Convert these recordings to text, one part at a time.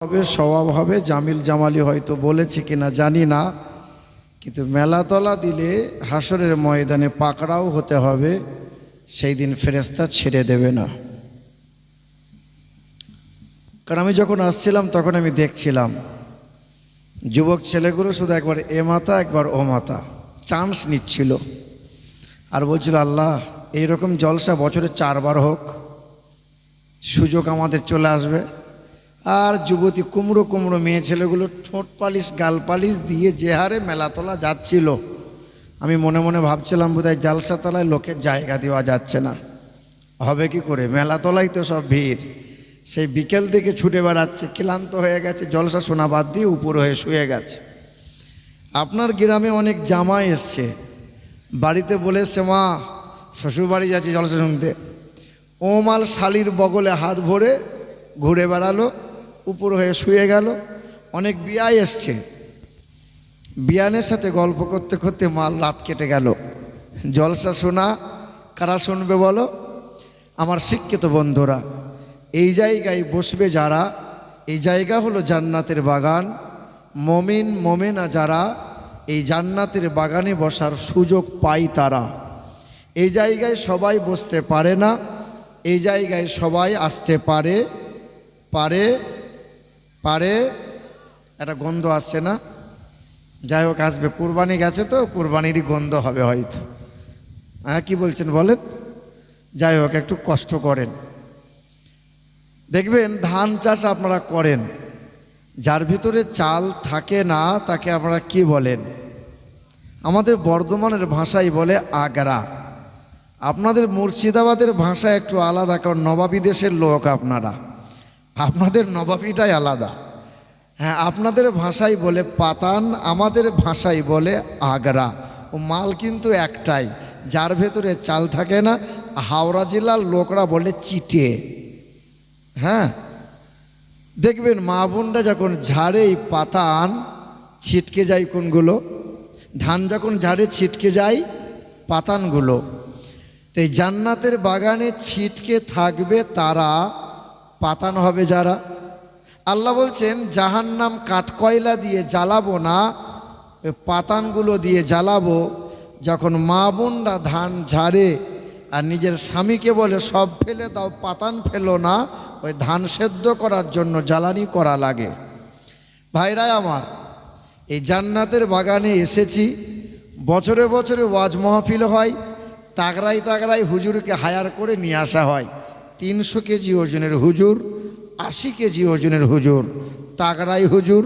হবে, স্বভাব হবে। জামিল জামালি হয়তো বলেছে কিনা জানি না, কিন্তু মেলাতলা দিলে হাসরের ময়দানে পাকড়াও হতে হবে। সেই দিন ফেরেশতা ছেড়ে দেবে না। কারণ আমি যখন আসছিলাম তখন আমি দেখছিলাম যুবক ছেলেগুলো শুধু একবার এ মাথা একবার ও মাথা চান্স নিচ্ছিল, আর বলছিল আল্লাহ এইরকম জলসা বছরে 4 বার হোক, সুযোগ আমাদের চলে আসবে। আর যুবতী কুমড়ো কুমড়ো মেয়ে ছেলেগুলো ঠোঁট পালিশ গাল পালিশ দিয়ে যে হারে মেলাতলা যাচ্ছিল, আমি মনে মনে ভাবছিলাম বোধহয় জালসা তলায় লোকের জায়গা দেওয়া যাচ্ছে না, হবে কি করে, মেলাতলাই তো সব ভিড়। সেই বিকেল থেকে ছুটে বেড়াচ্ছে, ক্লান্ত হয়ে গেছে, জলসা শোনা বাদ দিয়ে উপর হয়ে শুয়ে গেছে। আপনার গ্রামে অনেক জামাই এসছে, বাড়িতে বলে এসছে মা শ্বশুর বাড়ি যাচ্ছি জলসা শুনতে, ও মাল শালির বগলে হাত ভরে ঘুরে বেড়ালো, উপর হয়ে শুয়ে গেল। অনেক বিয়াই এসছে, বিয়ানের সাথে গল্প করতে করতে মাল রাত কেটে গেল। জলসা শোনা কারা শুনবে বলো? আমার শিক্ষিত বন্ধুরা, এই জায়গায় বসবে যারা, এই জায়গা হলো জান্নাতের বাগান। মমিন মমেনা যারা এই জান্নাতের বাগানে বসার সুযোগ পায় তারা। এই জায়গায় সবাই বসতে পারে না, এই জায়গায় সবাই আসতে পারে পারে পারে একটা গন্ধ আসছে না? যাই হোক আসবে, কুরবানি গেছে তো কুরবানিরই গন্ধ হবে হয়তো। হ্যাঁ কি বলছেন বলেন? যাই হোক একটু কষ্ট করেন। দেখবেন ধান চাষ আপনারা করেন, যার ভিতরে চাল থাকে না তাকে আপনারা কি বলেন? আমাদের বর্ধমানের ভাষায় বলে আগরা। আপনাদের মুর্শিদাবাদের ভাষা একটু আলাদা, কারণ নবাবী দেশের লোক আপনারা, আপনাদের নবাবীটাই আলাদা। হ্যাঁ, আপনাদের ভাষায় বলে পাতান, আমাদের ভাষায় বলে আগরা। ও মাল কিন্তু একটাই, যার ভেতরে চাল থাকে না। হাওড়া জেলার লোকরা বলে চিটে। হ্যাঁ, দেখবেন মা বোনরা যখন ঝাড়ে এই পাতান ছিটকে যায় কোনগুলো, ধান যখন ঝাড়ে ছিটকে যায় পাতানগুলো। তো এই জান্নাতের বাগানে ছিটকে থাকবে তারা, পাতান হবে যারা। আল্লাহ বলছেন জাহান্নাম কাঠকয়লা দিয়ে জ্বালাবো না, ওই পাতানগুলো দিয়ে জ্বালাবো। যখন মা বোনরা ধান ঝাড়ে আর নিজের স্বামীকে বলে সব ফেলে দাও, পাতান ফেলো না, ওই ধান সেদ্ধ করার জন্য জ্বালানি করা লাগে। ভাইরা আমার, এই জান্নাতের বাগানে এসেছি, বছরে বছরে ওয়াজ মাহফিল হয়, তাগড়াই তাগড়াই হুজুরকে হায়ার করে নিয়ে আসা হয়। 300 কেজি ওজনের হুজুর, 80 কেজি ওজনের হুজুর, তাগড়াই হুজুর,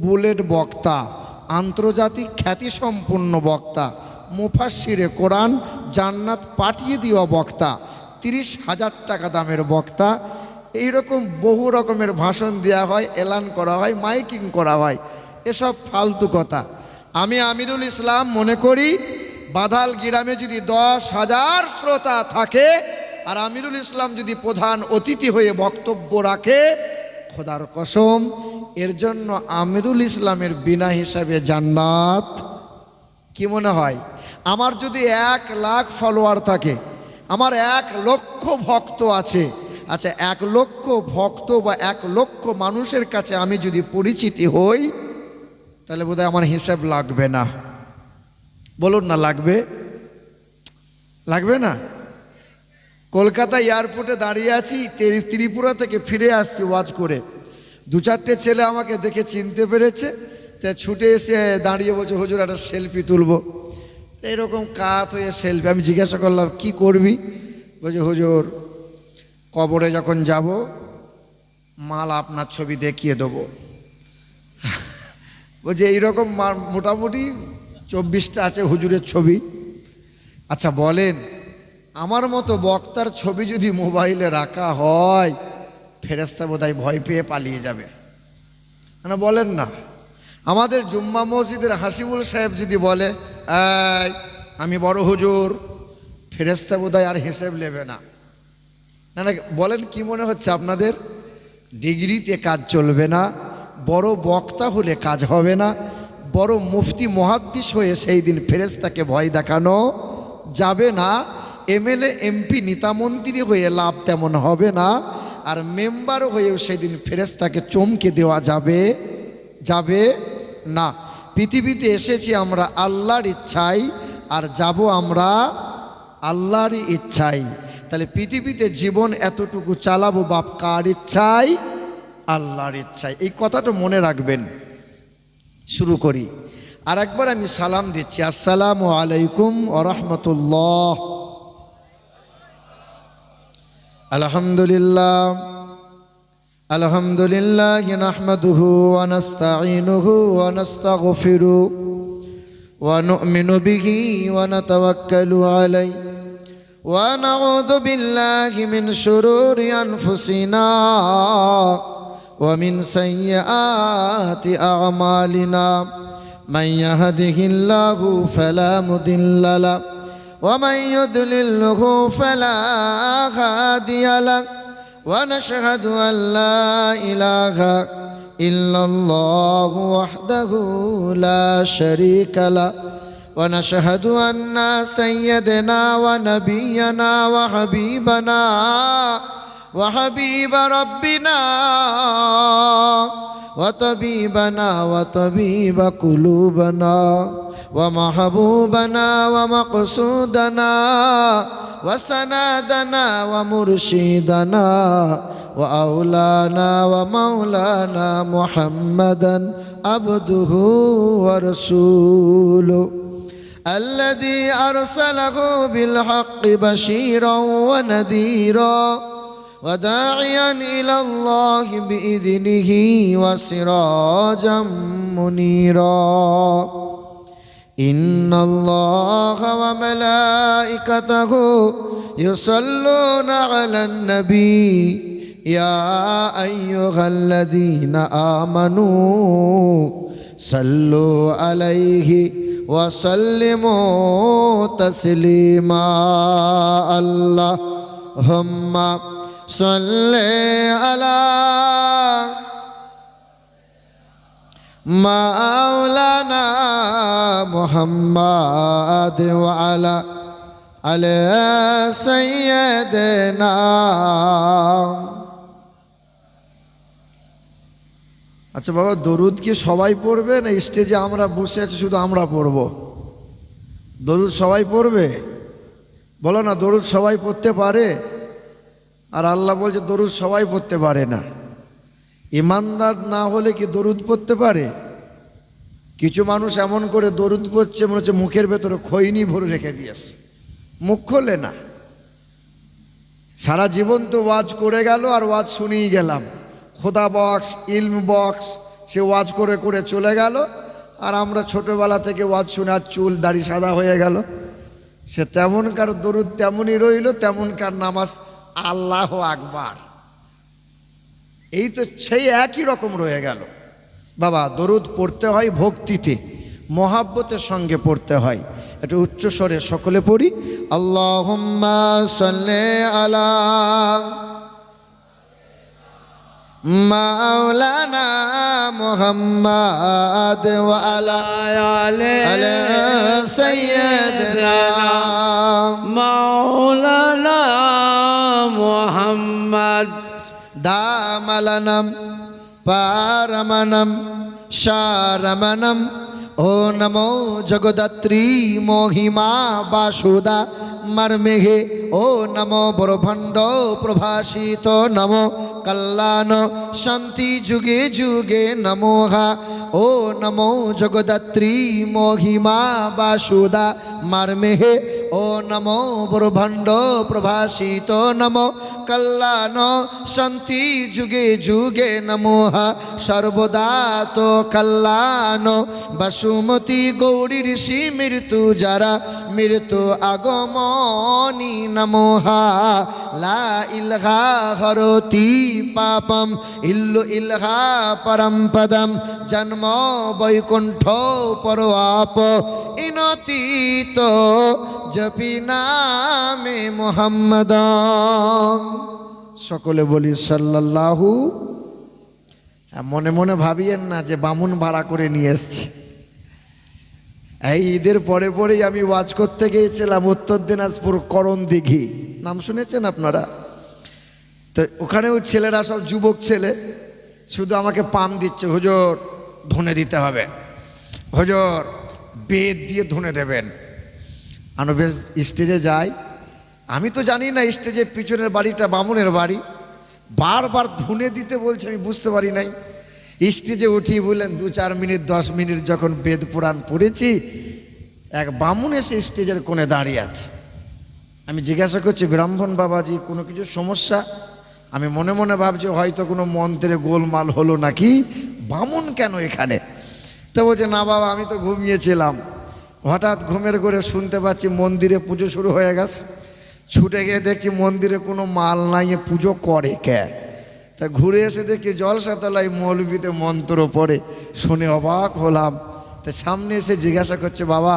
বুলেট বক্তা, আন্তর্জাতিক খ্যাতিসম্পন্ন বক্তা, মুফাসসিরে কোরআন, জান্নাত পাঠিয়ে দেওয়া বক্তা, 30,000 টাকা দামের বক্তা। এইরকম বহু রকমের ভাষণ দেওয়া হয়, এলান করা হয়, মাইকিং করা হয়। এসব ফালতু কথা। আমি আমিরুল ইসলাম মনে করি বাধাল গ্রামে যদি 10,000 শ্রোতা থাকে আর আমিরুল ইসলাম যদি প্রধান অতিথি হয়ে বক্তব্য রাখে, খোদার কসম এর জন্য আমিরুল ইসলামের বিনা হিসাবে জান্নাত। কি মনে হয়? আমার যদি 1 লাখ ফলোয়ার থাকে, আমার 1 লক্ষ ভক্ত আছে, আচ্ছা 1 লক্ষ ভক্ত বা 1 লক্ষ মানুষের কাছে আমি যদি পরিচিতি হই, তাহলে বোধহয় আমার হিসাব লাগবে না। বলুন না, লাগবে? লাগবে না? কলকাতা এয়ারপোর্টে দাঁড়িয়ে আছি, ত্রিপুরা থেকে ফিরে আসছি ওয়াজ করে, 2-4টে ছেলে আমাকে দেখে চিনতে পেরেছে, তা ছুটে এসে দাঁড়িয়ে বলছে হুজুর একটা সেলফি তুলবো। এইরকম কাত হয়ে সেলফি। আমি জিজ্ঞাসা করলাম কি করবি? বলছে হুজুর কবরে যখন যাব মাল আপনার ছবি দেখিয়ে দেবো। বলছে এইরকম মোটামুটি 24টা আছে হুজুরের ছবি। আচ্ছা বলেন, আমার মতো বক্তার ছবি যদি মোবাইলে রাখা হয়, ফেরেশতা বোধহয় ভয় পেয়ে পালিয়ে যাবে না? বলেন না। আমাদের জুম্মা মসজিদের হাসিবুল সাহেব যদি বলে এই আমি বড় হুজুর, ফেরেশতা বোধহয় আর হিসেব নেবে না। না না, বলেন কি মনে হচ্ছে আপনাদের? ডিগ্রিতে কাজ চলবে না, বড় বক্তা হলে কাজ হবে না, বড় মুফতি মুহাদ্দিস হয়ে সেই দিন ফেরেশতাকে ভয় দেখানো যাবে না, এমএলএ এমপি নেতামন্ত্রী হয়ে লাভ তেমন হবে না। আর মেম্বার হয়েও সেদিন ফেরেশতাকে চমকে দেওয়া যাবে না। পৃথিবীতে এসেছি আমরা আল্লাহর ইচ্ছায়, আর যাব আমরা আল্লাহরই ইচ্ছায়। তাহলে পৃথিবীতে জীবন এতটুকু চালাবো বাপ কার ইচ্ছায়? আল্লাহর ইচ্ছায়। এই কথাটা মনে রাখবেন। শুরু করি। আর একবার আমি সালাম দিচ্ছি, আসসালামু আলাইকুম ওয়া রাহমাতুল্লাহ। আলহামদুলিল্লাহ আলহামদুলিল্লাহ নাহমাদুহু ওয়া নাস্তাঈনুহু ওয়া নাস্তাগফিরুহু ওয়া নু'মিনু বিহি ওয়া নাতাওয়াক্কালু আলাইহি ওয়া নাউযু বিল্লাহি মিন শুরুরি আনফুসিনা ওয়া মিন সাইয়্যাতি আ'মালিনা মান ইয়াহদিহিল্লাহু ফালা মুদিল্লা লাহু ওয়া মান ইউদ্লিলহু ফালা হাদিয়া লাহু ওয়া নাশহাদু আন লা ইলাহা ইল্লাল্লাহু ওয়াহদাহু লা শারীকা লাহু ওয়া নাশহাদু আন্না সাইয়্যিদানা ওয়া নাবিয়্যানা ওয়া হাবিবানা ওয়া হাবিবা রাব্বিনা ওয়া তাবিবানা ওয়া তাবিবা কুলুবানা ওয়া মাহবুবানা ওয়া মাকসুদানা ওয়া সানাদানা ওয়া মুরশিদানা ওয়া আওলানা ওয়া মাওলানা মুহাম্মাদান আবদুহু ওয়া রাসূলুহু الذي أرسله بالحق بشيرا ونذيرا وداعيا إلى الله بإذنه وسراجا منيرا إن الله وملائكته يصلون على النبي يا أيها الذين آمنوا صلوا عليه وسلموا تسليما اللهم صل على مولانا محمد وعلى آل سيدنا। আচ্ছা বাবা, দরুদ কি সবাই পড়বে না স্টেজে আমরা বসে আছি শুধু আমরা পড়ব? দরুদ সবাই পড়বে? বলো না, দরুদ সবাই পড়তে পারে? আর আল্লাহ বলছে দরুদ সবাই পড়তে পারে না। ইমানদার না হলে কি দরুদ পড়তে পারে? কিছু মানুষ এমন করে দরুদ পড়ছে মনে হচ্ছে মুখের ভেতরে খৈনি ভরে রেখে দিয়েছে, মুখ খোলে না। সারা জীবন তো ওয়াজ করে গেল আর ওয়াজ শুনেই গেলাম, খোদা বক্স, ইলম বক্স, সে ওয়াজ করে করে চলে গেল। আর আমরা ছোটবেলা থেকে ওয়াজ শুনে আর চুল দাড়ি সাদা হয়ে গেল। সে তেমনকার দরুদ তেমনই রইল, তেমনকার নামাজ আল্লাহ আকবার, এই তো সেই একই রকম রয়ে গেল। বাবা, দরুদ পড়তে হয় ভক্তিতে, মহাব্বতের সঙ্গে পড়তে হয়। একটু উচ্চ স্বরে সকলে পড়ি, আল্লাহুম্মা সাল্লি আলা মাওলানা মুহাম্মাদ ওয়া আলা আলি সাইয়্যিদিনা মাওলানা মুহাম্মাদ দামালানাম পারমানম শারমানম ও নমো জগদাত্রী মহিমা বাসুদা মর্মেহে ও নমো ব্রহ্মাণ্ড প্রভাসিত নমো কল্যাণ শান্তি যুগে যুগে নমোহা ও নমো জগদাত্রী মহিমা বাসুদা মর্মেহে ও নমো ব্রহ্মাণ্ড প্রভাসিত নমো কল্যাণ শান্তি যুগে যুগে নমোহা সর্বদা তো কল্যাণ বসুমতী গৌরী ঋষি মৃত্যু যারা মৃত্যু আগমনী নমোহা লা ইলাহা হরতি পাপম ইল্লু ইলাহা পরম পদম জন্ম বৈকুণ্ঠ পরোয়াপ ইনতীত জপি নামে মুহাম্মদ। সকলে বলি সাল্লাল্লাহু। মনে মনে ভাবিয়েন না যে বামুন ভাড়া করে নিয়ে এসছি। এই ঈদের পরে পরেই আমি ওয়াজ করতে গিয়েছিলাম উত্তর দিনাজপুর করণদিঘি, নাম শুনেছেন আপনারা? তো ওখানেও ছেলেরা সব যুবক ছেলে, শুধু আমাকে পাম দিচ্ছে, হুজুর ধনে দিতে হবে, হুজুর বেদ দিয়ে ধনে দেবেন। আমি বেশ স্টেজে যাই, আমি তো জানি না স্টেজের পিছনের বাড়িটা বামুনের বাড়ি, বারবার ধনে দিতে বলছে, আমি বুঝতে পারি নাই। স্টেজে উঠি, বললেন 2-4 মিনিট 10 মিনিট যখন বেদ পুরাণ পড়েছি, এক বামুন এসে স্টেজের কোণে দাঁড়িয়ে আছে। আমি জিজ্ঞাসা করছি, ব্রাহ্মণ বাবাজি কোনো কিছু সমস্যা? আমি মনে মনে ভাবছি হয়তো কোনো মন্ত্রে গোলমাল হলো নাকি, বামুন কেন এখানে? তো বলছে, না বাবা আমি তো ঘুমিয়েছিলাম, হঠাৎ ঘুমের ঘরে শুনতে পাচ্ছি মন্দিরে পুজো শুরু হয়ে গেছে। ছুটে গিয়ে দেখছি মন্দিরে কোনো মাল নাই, পুজো করে কে? তা ঘুরে এসে দেখি জলসাতলায় মৌলবিতে মন্ত্র পড়ে, শুনে অবাক হলাম। তা সামনে এসে জিজ্ঞাসা করছে, বাবা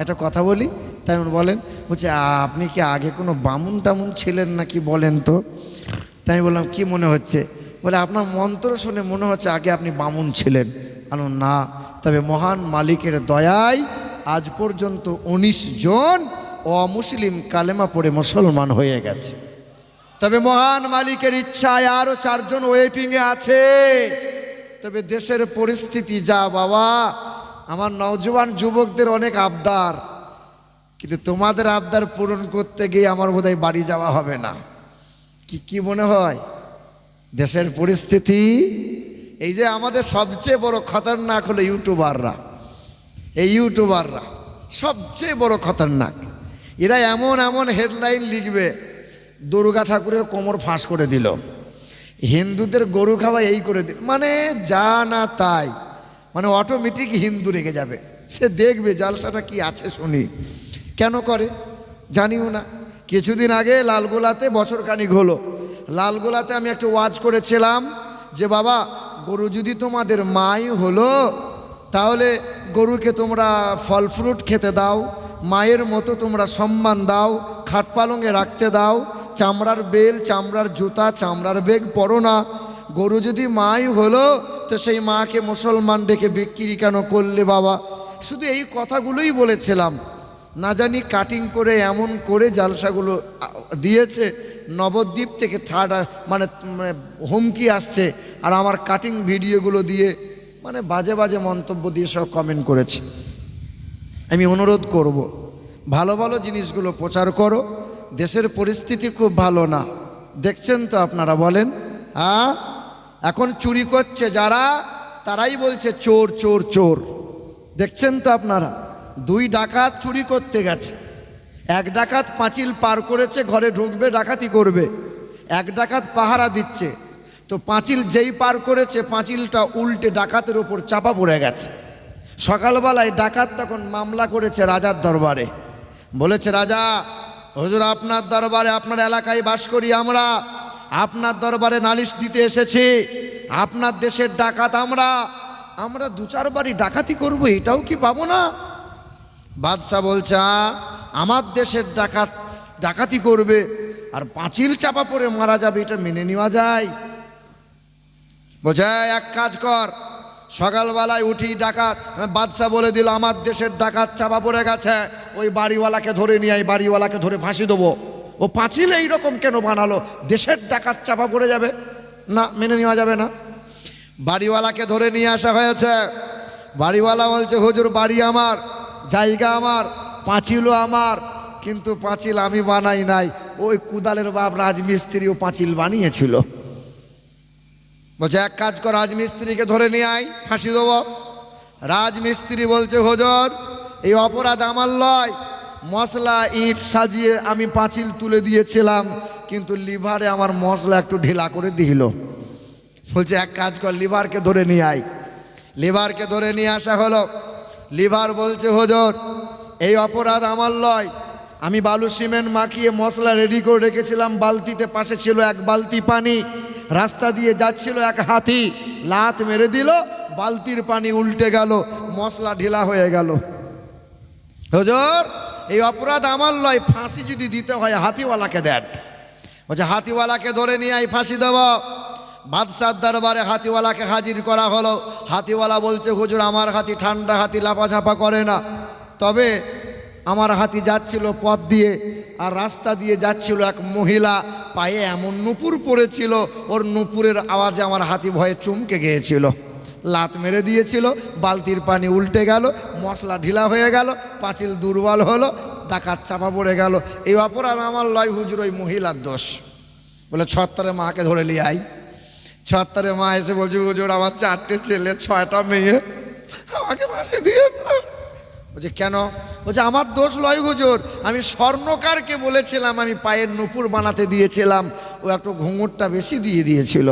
একটা কথা বলি। তাই বলেন। বলছে, আপনি কি আগে কোনো বামুন টামুন ছিলেন নাকি বলেন তো? তাই আমি বললাম, কি মনে হচ্ছে? বলে, আপনার মন্ত্র শুনে মনে হচ্ছে আগে আপনি বামুন ছিলেন। আমি না, তবে মহান মালিকের দয়ায় আজ পর্যন্ত 19 জন অমুসলিম কালেমা পড়ে মুসলমান হয়ে গেছে। তবে মহান মালিকের ইচ্ছায় আরো 4 জন ওয়েটিংয়ে আছে। তবে দেশের পরিস্থিতি যা বাবা, আমার নওজোয়ান যুবকদের অনেক আবদার, কিন্তু তোমাদের আবদার পূরণ করতে গিয়ে আমার বোধহয় বাড়ি যাওয়া হবে না। কি মনে হয় দেশের পরিস্থিতি? এই যে আমাদের সবচেয়ে বড় খতরনাক হলো ইউটিউবাররা। এই ইউটিউবাররা সবচেয়ে বড় খতরনাক। এরা এমন এমন হেডলাইন লিখবে, দুর্গা ঠাকুরের কোমর ফাঁস করে দিল, হিন্দুদের গরু খাওয়া এই করে দিল, মানে যা না তাই, মানে অটোমেটিক হিন্দু রেগে যাবে। সে দেখবে জালসাটা কি আছে শুনি, কেন করে জানিও না। কিছুদিন আগে লালগোলাতে, বছর খানিক হলো, লালগোলাতে আমি একটা ওয়াজ করেছিলাম যে বাবা, গরু যদি তোমাদের মাই হলো, তাহলে গরুকে তোমরা ফল ফ্রুট খেতে দাও, মায়ের মতো তোমরা সম্মান দাও, খাট পালঙে রাখতে দাও, চামড়ার বেল, চামড়ার জুতা, চামড়ার বেগ পরো না। গরু যদি মাই হলো, তো সেই মাকে মুসলমান ডেকে বিক্রি কেন করলে বাবা? শুধু এই কথাগুলোই বলেছিলাম। না জানি কাটিং করে এমন করে জালসাগুলো দিয়েছে, নবদ্বীপ থেকে মানে হুমকি আসছে, আর আমার কাটিং ভিডিওগুলো দিয়ে মানে বাজে বাজে মন্তব্য দিয়ে সব কমেন্ট করেছে। আমি অনুরোধ করব, ভালো ভালো জিনিসগুলো প্রচার করো। দেশের পরিস্থিতি খুব ভালো না, দেখছেন তো আপনারা, বলেন। এখন চুরি করছে যারা, তারাই বলছে চোর চোর চোর, দেখছেন তো আপনারা। 2 ডাকাত চুরি করতে গেছে, 1 ডাকাত পাঁচিল পার করেছে, ঘরে ঢুকবে ডাকাতি করবে, 1 ডাকাত পাহারা দিচ্ছে। তো পাঁচিল যেই পার করেছে, পাঁচিলটা উল্টে ডাকাতের ওপর চাপা পড়ে গেছে। সকালবেলায় ডাকাত তখন মামলা করেছে রাজার দরবারে, বলেছে, রাজা হুজুর আপনার দরবারে, আপনার এলাকায় বাস করি আমরা, আপনার দরবারে নালিশ দিতে এসেছি, আপনার দেশের ডাকাত আমরা 2-4 বাড়ি ডাকাতি করব, এটাও কি পাবো না? বাদশা বলছে, আমার দেশের ডাকাত ডাকাতি করবে আর পাঁচিল চাপা পড়ে মারা যাবে, এটা মেনে নেওয়া যায়? বোঝা, এক কাজ কর, সকালবেলায় উঠি ডাকাত, বাদশা বলে দিল আমার দেশের ডাকাত চাপা পড়ে গেছে, ওই বাড়িওয়ালাকে ধরে নিয়ে আই, বাড়িওয়ালাকে ধরে ফাঁসি দেবো। ও পাঁচিল এইরকম কেন বানালো? দেশের ডাকাত চাপা পড়ে যাবে না, মেনে নেওয়া যাবে না। বাড়িওয়ালাকে ধরে নিয়ে আসা হয়েছে। বাড়িওয়ালা বলছে, হুজুর বাড়ি আমার, জায়গা আমার, পাঁচিলও আমার, কিন্তু পাঁচিল আমি বানাই নাই, ওই কুদালের বাপ রাজমিস্ত্রি ও পাঁচিল বানিয়েছিল। বলছে, এক কাজ কর, রাজমিস্ত্রিকে ধরে নিয়ে আয়, ফাঁসি দেবো। রাজমিস্ত্রি বলছে, হুজুর এই অপরাধ আমার লয়, মশলা ইট সাজিয়ে আমি পাঁচিল তুলে দিয়েছিলাম, কিন্তু লিভারে আমার মশলা একটু ঢিলা করে দিল। বলছে, এক কাজ কর, লিভারকে ধরে নিয়ে আয়। লিভারকে ধরে নিয়ে আসা হলো। লিভার বলছে, হুজুর এই অপরাধ আমার লয়, আমি বালু সিমেন্ট মাখিয়ে মশলা রেডি করে রেখেছিলাম বালতিতে, পাশে ছিল 1 বালতি পানি, রাস্তা দিয়ে যাচ্ছিল এক হাতি, লাত মেরে দিল, বালতির পানি উল্টে গেল, মশলা ঢিলা হয়ে গেল। হুজুর এই অপরাধ আমার লয়, ফাঁসি যদি দিতে হয় হাতিওয়ালাকে দেন। বলছে, হাতিওয়ালাকে ধরে নিয়ে আই, ফাঁসি দেব। বাদশার দরবারে হাতিওয়ালাকে হাজির করা হলো। হাতিওয়ালা বলছে, হুজুর আমার হাতি ঠান্ডা হাতি, লাফাঝাপা করে না, তবে আমার হাতি যাচ্ছিল পথ দিয়ে, আর রাস্তা দিয়ে যাচ্ছিল এক মহিলা, পায়ে এমন নুপুর পড়েছিল, ওর নুপুরের আওয়াজে আমার হাতি ভয়ে চমকে গিয়েছিল, লাত মেরে দিয়েছিল, বালতির পানি উল্টে গেল, মশলা ঢিলা হয়ে গেল, পাঁচিল দুর্বল হলো, ডাকাত চাপা পড়ে গেল। এই অপরাধ আমার লয় হুজুর, ওই মহিলার দোষ। বলে ছত্তরে মাকে ধরে নিয়ে আই। ছত্তরে মা এসে বলছে, হুজুর আমার 4টে ছেলে 6টা মেয়ে, আমাকে ফাঁসি দিয়ে না। বলছে কেন? বলছে আমার দোষ লয় হুজুর, আমি স্বর্ণকারকে বলেছিলাম আমি পায়ের নুপুর বানাতে দিয়েছিলাম, ও একটু ঘুঙুরটা বেশি দিয়ে দিয়েছিল।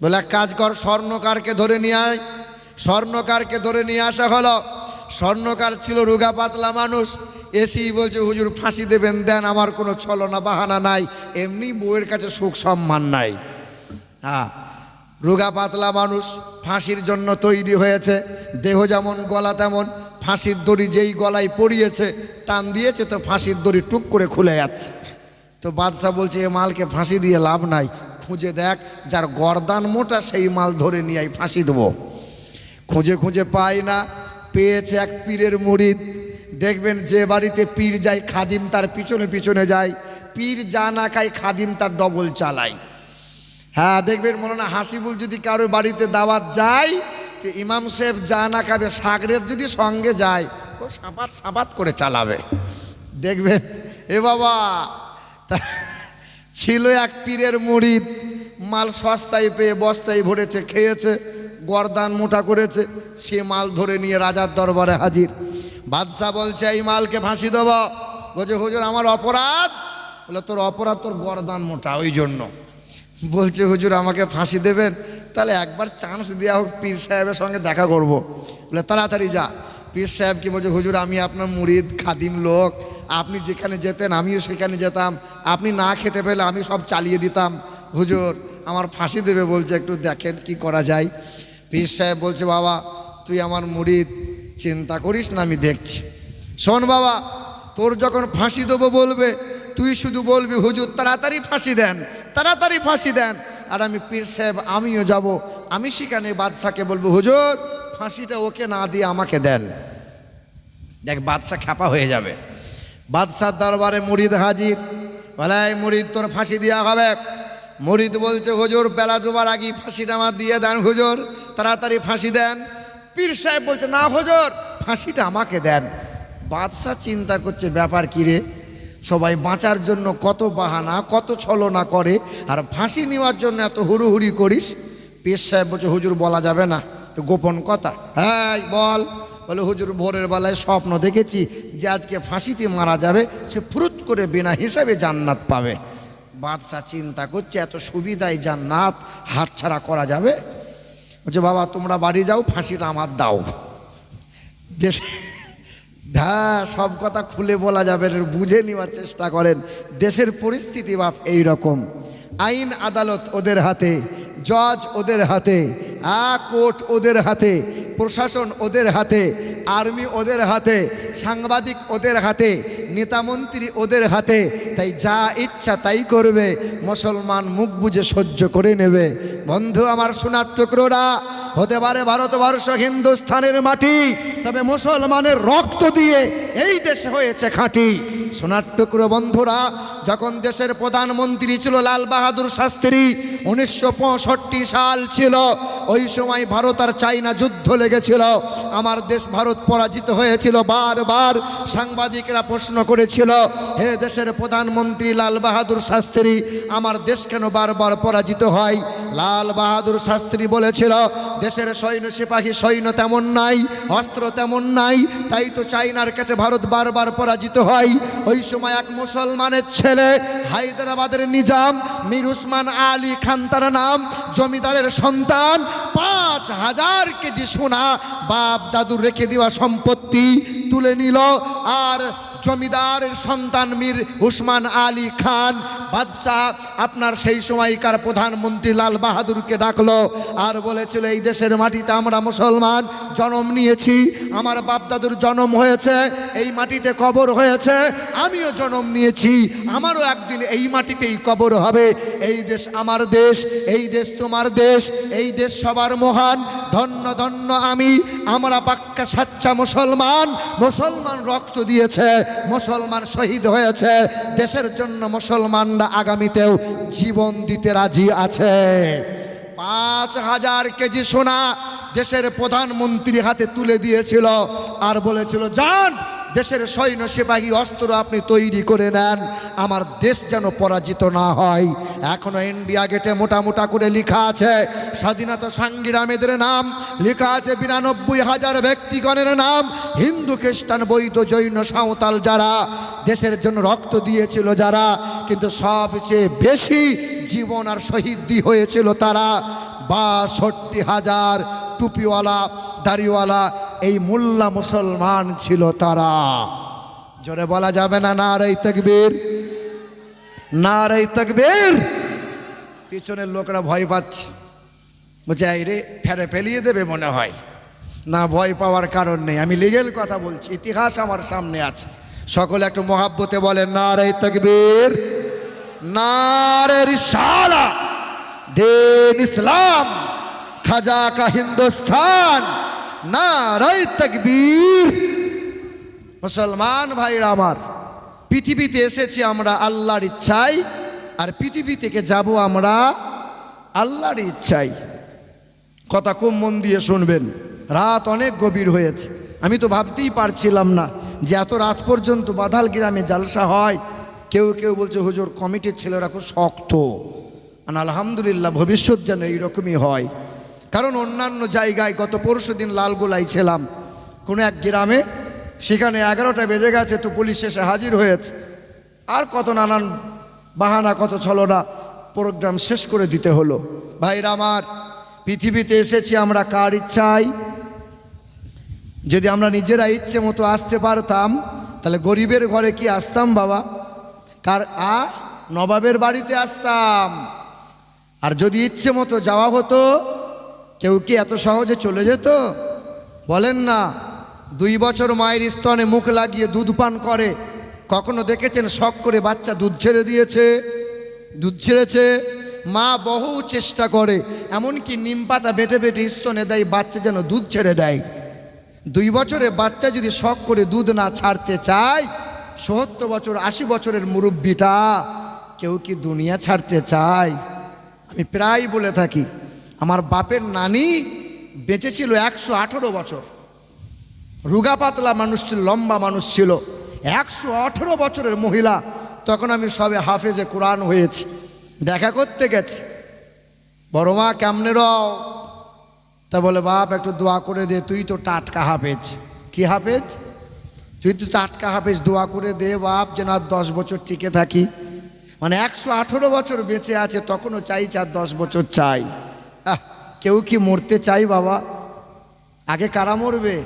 বলে এক কাজ কর, স্বর্ণকারকে ধরে নিয়ে আয়। স্বর্ণকারকে ধরে নিয়ে আসা হলো। স্বর্ণকার ছিল রোগা পাতলা মানুষ, এসেই বলছে হুজুর ফাঁসি দেবেন, দেন, আমার কোনো ছলনা বাহানা নাই, এমনি বউয়ের কাছে সুখ সম্মান নাই। হ্যাঁ, রোগা পাতলা মানুষ, ফাঁসির জন্য তৈরি হয়েছে, দেহ যেমন গলা তেমন। ফাঁসির দড়ি যেই গলায় পড়িয়েছে, টান দিয়েছে তো ফাঁসির দড়ি টুক করে খুলে যাচ্ছে। তো বাদশা বলছে এ মালকে ফাঁসি দিয়ে লাভ নাই, খুঁজে দেখ যার গর্দান মোটা সেই মাল ধরে নিয়ে আই, ফাঁসি দেবো। খুঁজে খুঁজে পায় না, পেয়েছে এক পীরের মুরিদ। দেখবেন যে বাড়িতে পীর যায় খাদিম তার পিছনে পিছনে যায়, পীর যা না খায় খাদিম তার ডবল চালায়। হ্যাঁ, দেখবেন মৌলানা হাসিবুল যদি কারোর বাড়িতে দাওয়াত যায়, যে ইমাম সাহেব যা না খাবে, সাগরের যদি সঙ্গে যায়, ও সাবাত সাবাত করে চালাবে। দেখবেন এ বাবা, ছিল এক পীরের মুরিদ, মাল সস্তায় পেয়ে বস্তায় ভরেছে, খেয়েছে, গর্দান মোটা করেছে, সে মাল ধরে নিয়ে রাজার দরবারে হাজির। বাদশা বলছে এই মালকে ফাঁসি দেব। বলছে হুজুর আমার অপরাধ। বলে তোর অপরাধ, তোর গর্দান মোটা, ওই জন্য। বলছে হুজুর আমাকে ফাঁসি দেবেন, তাহলে একবার চান্স দেওয়া হোক, পীর সাহেবের সঙ্গে দেখা করব। বলে তাড়াতাড়ি যা। পীর সাহেব কি বলছে হুজুর আমি আপনার মুরিদ খাদিম লোক, আপনি যেখানে যেতেন আমিও সেখানে যেতাম, আপনি না খেতে পেলে আমি সব চালিয়ে দিতাম, হুজুর আমার ফাঁসি দেবে বলছে, একটু দেখেন কি করা যায়। পীর সাহেব বলছে বাবা তুই আমার মুরিদ, চিন্তা করিস না, আমি দেখছি। শোন বাবা, তোর যখন ফাঁসি দেবো বলবে, তুই শুধু বলবি হুজুর তাড়াতাড়ি ফাঁসি দেন, তাড়াতাড়ি ফাঁসি দেন। আর আমি পীর সাহেব আমিও যাব, আমি সেখানে বাদশাকে বলবো হুজুর ফাঁসিটা ওকে না দিয়ে আমাকে দেন। দেখ বাদশা খ্যাপা হয়ে যাবে। বাদশার দরবারে মুরিদ হাজির। বলে মুরিদ তোর ফাঁসি দেওয়া হবে। মুরিদ বলছে হুজুর বেলা ডোবার আগেই ফাঁসিটা আমার দিয়ে দেন, হুজুর তাড়াতাড়ি ফাঁসি দেন। পীর সাহেব বলছে না হুজুর ফাঁসিটা আমাকে দেন। বাদশা চিন্তা করছে ব্যাপার কি রে, সবাই বাঁচার জন্য কত বাহানা কত ছলনা করে, আর ফাঁসি নেওয়ার জন্য এত হুড়ুহুড়ি করিস। পীর সাহেব বলছে হুজুর বলা যাবে না, তো গোপন কথা। হ্যাঁ বল। বলে হুজুর ভোরের বেলায় স্বপ্ন দেখেছি যে আজকে ফাঁসিতে মারা যাবে, সে ফুরুত করে বিনা হিসাবে জান্নাত পাবে। বাদশা চিন্তা করছে এত সুবিধায় জান্নাত হাতছাড়া করা যাবে। বলছে বাবা তোমরা বাড়ি যাও, ফাঁসিটা আমার দাও। দেশে সব কথা খুলে বলা যাবে না, বুঝে নেওয়ার চেষ্টা করেন। দেশের পরিস্থিতি বাপ এই রকম, আইন আদালত ওদের হাতে, জজ ওদের হাতে, কোর্ট ওদের হাতে, প্রশাসন ওদের হাতে, আর্মি ওদের হাতে, সাংবাদিক ওদের হাতে, নেতামন্ত্রী ওদের হাতে। তাই যা ইচ্ছা তাই করবে, মুসলমান মুখ বুজে সহ্য করে নেবে। বন্ধু আমার সোনার টুকরোরা, হতে পারে ভারতবর্ষ হিন্দুস্থানের মাটি, তবে মুসলমানের রক্ত দিয়ে এই দেশে হয়েছে খাঁটি। সোনার টুকরো বন্ধুরা, যখন দেশের প্রধানমন্ত্রী ছিল লাল বাহাদুর শাস্ত্রী, 1965 সাল ছিল, ওই সময় ভারত আর চাইনা যুদ্ধ লেগেছিল। আমার দেশ ভারত পরাজিত হয়েছিল। বারবার সাংবাদিকরা প্রশ্ন করেছিল, হে দেশের প্রধানমন্ত্রী লাল বাহাদুর শাস্ত্রী, আমার দেশ কেন বারবার পরাজিত হয়? লাল বাহাদুর শাস্ত্রী বলেছিল, দেশের সৈন্য সিপাহী সৈন্য তেমন নাই, অস্ত্র তেমন নাই, তাই তো চাইনার কাছে ভারত বারবার পরাজিত হয়। ওই সময় এক মুসলমানের ছেলে, হায়দ্রাবাদের নিজাম মীর উসমান আলী খান তার নাম, জমিদারের সন্তান, 5000 কেজি সোনা বাপ দাদুর রেখে দেওয়া সম্পত্তি তুলে নিল। আর জমিদারের সন্তান মীর উসমান আলী খান বাদশাহ আপনার সেই সময়কার প্রধানমন্ত্রী লাল বাহাদুরকে ডাকলো আর বলেছিল, এই দেশের মাটিতে আমরা মুসলমান জন্ম নিয়েছি, আমার বাপ দাদুর জন্ম হয়েছে, এই মাটিতে কবর হয়েছে, আমিও জন্ম নিয়েছি, আমারও একদিন এই মাটিতেই কবর হবে। এই দেশ আমার দেশ, এই দেশ তোমার দেশ, এই দেশ সবার মহান, ধন্য ধন্য আমি, আমরা পাক্কা সাচ্চা মুসলমান। মুসলমান রক্ত দিয়েছে, মুসলমান শহীদ হয়েছে, দেশের জন্য মুসলমানরা আগামীতেও জীবন দিতে রাজি আছে। 5000 কেজি সোনা দেশের প্রধানমন্ত্রী হাতে তুলে দিয়েছিল আর বলেছিল, যান দেশের সৈন্য সিপাহী অস্ত্র আপনি তৈরি করে নেন, আমার দেশ যেন পরাজিত না হয়। এখনো ইন্ডিয়া গেটে মোটা মোটা করে লেখা আছে স্বাধীনতা সংগ্রামীদের নাম, লেখা আছে 92,000 ব্যক্তিগণের নাম, হিন্দু খ্রিস্টান বৌদ্ধ জৈন সাঁওতাল যারা দেশের জন্য রক্ত দিয়েছিল যারা, কিন্তু সবচেয়ে বেশি জীবন আর শহীদ হয়েছিল তারা 62,000 টুপিওয়ালা দাড়িওয়ালা এই মোল্লা মুসলমান ছিল তারা। জোরে বলা যাবে না নারে তাকবীর, নারে তাকবীর। পিছনের লোকরা ভয় পাচ্ছে, বলছে এই রে ফেরে ফেলিয়ে দেবে মনে হয়। না, ভয় পাওয়ার কারণ নেই, আমি লিগেল কথা বলছি, ইতিহাস আমার সামনে আছে। সকলে একটু মহাব্বতে বলেন নারে তাকবীর, নারে রিসালাত, দিন ইসলাম, খাজা কা হিন্দুস্তান, নারে তাকবীর। মুসলমান ভাইরা আমার, পৃথিবীতে এসেছি আমরা আল্লাহর ইচ্ছায়, আর পৃথিবী থেকে যাব আমরা আল্লাহর ইচ্ছায়। কথা খুব মন দিয়ে শুনবেন, রাত অনেক গভীর হয়েছে। আমি তো ভাবতেই পারছিলাম না যে এত রাত পর্যন্ত বাধাল গ্রামে জালসা হয়। কেউ কেউ বলছে হুজুর কমিটির ছেলেরা খুব শক্ত, আর আলহামদুলিল্লাহ ভবিষ্যৎ যেন এইরকমই হয়। কারণ অন্যান্য জায়গায় গত পরশুদিন লালগোলায় ছিলাম কোনো এক গ্রামে, সেখানে 11টা বেজে গেছে তো পুলিশ এসে হাজির হয়েছে, আর কত নানান বাহানা কত ছলনা, প্রোগ্রাম শেষ করে দিতে হলো। ভাইরা আমার, পৃথিবীতে এসেছি আমরা কার ইচ্ছায়? যদি আমরা নিজেরা ইচ্ছে মতো আসতে পারতাম তাহলে গরিবের ঘরে কি আসতাম বাবা? নবাবের বাড়িতে আসতাম। আর যদি ইচ্ছে মতো যাওয়া হতো, কেউ কি এত সহজে চলে যেত? বলেন না। 2 বছর মায়ের স্তনে মুখ লাগিয়ে দুধ পান করে, কখনো দেখেছেন শখ করে বাচ্চা দুধ ছেড়ে দিয়েছে? দুধ ছেড়েছে। মা বহু চেষ্টা করে, এমনকি নিম পাতা বেটে বেটে স্তনে দেয় বাচ্চা যেন দুধ ছেড়ে দেয়। 2 বছরে বাচ্চা যদি শখ করে দুধ না ছাড়তে চায়, 70 বছর 80 বছরের মুরব্বিটা কেউ কি দুনিয়া ছাড়তে চায়? আমি প্রায় বলে থাকি, আমার বাপের নানি বেঁচে ছিল 118 বছর, রুগা পাতলা মানুষ ছিল, লম্বা মানুষ ছিল, 118 বছরের মহিলা। তখন আমি সবে হাফেজে কোরআন হয়েছি, দেখা করতে গেছি। বড় মা কেমনে রও? তা বলে বাপ একটু দোয়া করে দে, তুই তো টাটকা হাফেজ। কি হাফেজ? তুই তো টাটকা হাফেজ, দোয়া করে দে বাপ যেন আর 10 বছর টিকে থাকি। মানে 118 বছর বেঁচে আছে, তখনও চাইছে আর 10 বছর চাই। কেউ কি মরতে চাই বাবা? আগে কারা মরবে?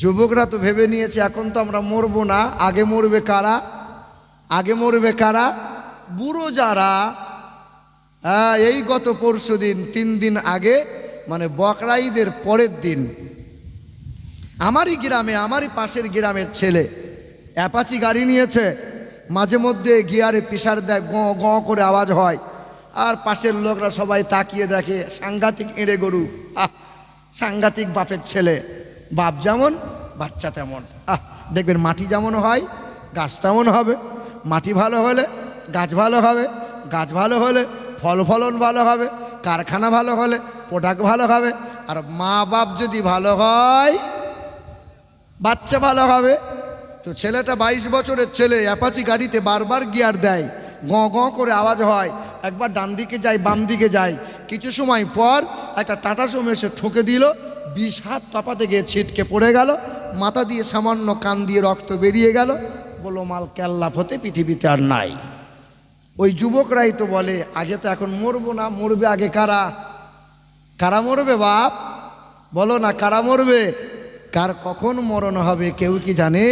যুবকরা তো ভেবে নিয়েছে এখন তো আমরা মরবো না, আগে মরবে কারা? আগে মরবে কারা? বুড়ো যারা। এই গত পরশুদিন 3 দিন আগে, মানে বকরা ঈদের পরের দিন, আমারই গ্রামে, আমারই পাশের গ্রামের ছেলে অ্যাপাচি গাড়ি নিয়েছে, মাঝে মধ্যে গিয়ারে প্রেসার দেয়, গ গ করে আওয়াজ হয়, আর পাশের লোকরা সবাই তাকিয়ে দেখে, সাংঘাতিক এঁড়ে গরু। সাংঘাতিক বাপের ছেলে, বাপ যেমন বাচ্চা তেমন। দেখবেন মাটি যেমন হয় গাছ তেমন হবে, মাটি ভালো হলে গাছ ভালো হবে, গাছ ভালো হলে ফল ফলন ভালো হবে, কারখানা ভালো হলে প্রোডাক্ট ভালো হবে, আর মা বাপ যদি ভালো হয় বাচ্চা ভালো হবে। তো ছেলেটা 22 বছরের ছেলে, অ্যাপাচি গাড়িতে বারবার গিয়ার দেয়, গ গ করে আওয়াজ হয়, একবার ডান দিকে যায় বাম দিকে যায়, কিছু সময় পর একটা টাটা সুমো এসে ঠুকে দিল, 20 হাত তপাতে গিয়ে ছিটকে পড়ে গেল, মাথা দিয়ে সামান্য কান দিয়ে রক্ত বেরিয়ে গেল। বলো মাল কেল্লাফ হতে পৃথিবীতে আর নাই। ওই যুবকরাই তো বলে আগে তো এখন মরবো না, মরবে আগে কারা? কারা মরবে বাপ? বলো না, কারা মরবে? কার কখন মরণ হবে কেউ কি জানে?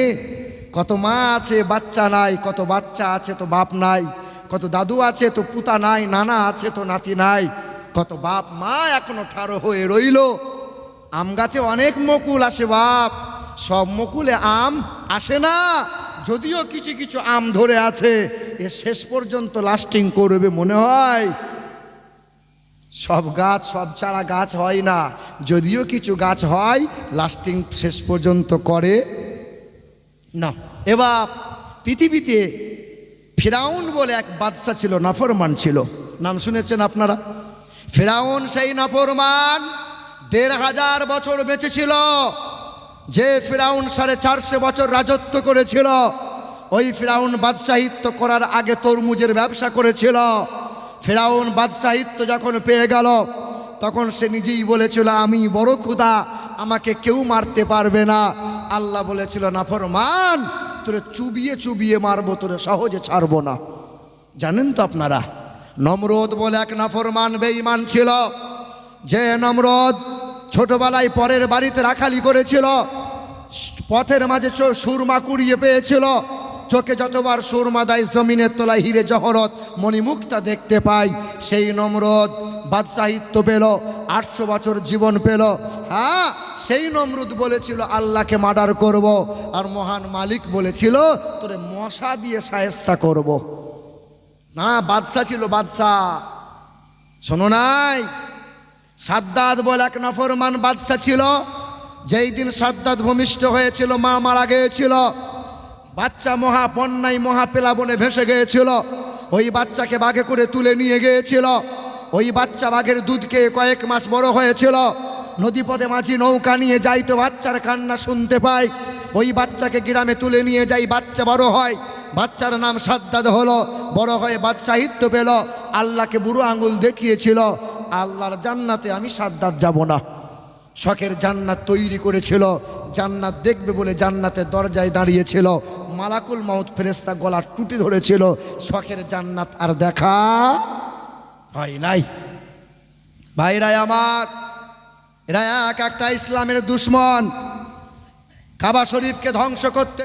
কত মা আছে বাচ্চা নাই, কত বাচ্চা আছে তো বাপ নাই, কত দাদু আছে তো পুতা নাই, নানা আছে তো নাতি নাই, কত বাপ মা এখনো ঠাড়ো হয়ে রইল। আম গাছে অনেক মুকুল আসে বাপ, সব মুকুলে আম আসে না। যদিও কিছু কিছু আম ধরে আছে, এ শেষ পর্যন্ত লাস্টিং করবে মনে হয়। সব গাছ সব চারা গাছ হয় না, যদিও কিছু গাছ হয় লাস্টিং শেষ পর্যন্ত করে না। এবার পৃথিবীতে ফিরাউন বলে এক বাদশা ছিল, নাফরমান ছিল, নাম শুনেছেন আপনারা? ফিরাউন সেই নাফরমান ১৫০০ বছর বেঁচে ছিল। যে ফিরাউন ৪৫০ বছর রাজত্ব করেছিল, ওই ফিরাউন বাদশাহিত্য করার আগে তরমুজের ব্যবসা করেছিল। ফিরাউন বাদশাহিত্য যখন পেয়ে গেল, তখন সে নিজেই বলেছিল আমি বড় ক্ষুধা, আমাকে কেউ মারতে পারবে না। আল্লাহ বলেছিল নাফরমান, তোরে চুবিয়ে চুবিয়ে মারবো, তোরে সহজে ছাড়বো না। জানেন তো আপনারা, নমরুদ বলে এক নাফরমান বেঈমান ছিল। যে নমরুদ ছোটবেলায় পরের বাড়িতে রাখালি করেছিল, পথের মাঝে সুরমা কুড়িয়ে পেয়েছিল, চোখে যতবার সুরমা দেয় জমিনের তলায় হিরে জহরত মণিমুক্তা দেখতে পায়। সেই নমরুদ বাদশাহিত্য পেল, ৮০০ বছর জীবন পেল। হ্যাঁ, সেই নমরুদ বলেছিল আল্লাহকে মার্ডার করব, আর মহান মালিক বলেছিল তোরে মশা দিয়ে শায়েস্তা করব। না, বাদশা ছিল, বাদশা। শোনো নাই, সাদ্দাত বলে এক নাফরমান বাদশা ছিল। যেই দিন সাদ্দাত ভূমিষ্ঠ হয়েছিল, মা মারা গিয়েছিল, বাচ্চা মহা বন্যায় মহা প্লাবনে ভেসে গিয়েছিল। ওই বাচ্চাকে বাঘে করে তুলে নিয়ে গিয়েছিল। ওই বাচ্চা বাঘের দুধ খেয়ে কয়েক মাস বড় হয়েছিল। নদীপথে মাঝি নৌকা নিয়ে যাই তো বাচ্চার কান্না শুনতে পাই। ওই বাচ্চাকে গ্রামে তুলে নিয়ে যাই, বাচ্চা বড় হয়, বাচ্চার নাম সাদ্দাত হলো। বড় হয়ে বাদশাহিত্য পেল, আল্লাহকে বুড়ো আঙুল দেখিয়েছিল, আল্লাহর জান্নাতে আমি সাদ্দাত যাব না। শখের জান্নাত তৈরি করেছিল, জান্নাত দেখবে বলে জান্নাতের দরজায় দাঁড়িয়েছিল। মালাকুল মাউত ফেরেশতা গলা টুটি ধরেছিল, শখের জান্নাত আর দেখা হয় নাই। ভাইরা আমার, এরা এক একটা ইসলামের দুশ্মন। কাবা শরীফকে ধ্বংস করতে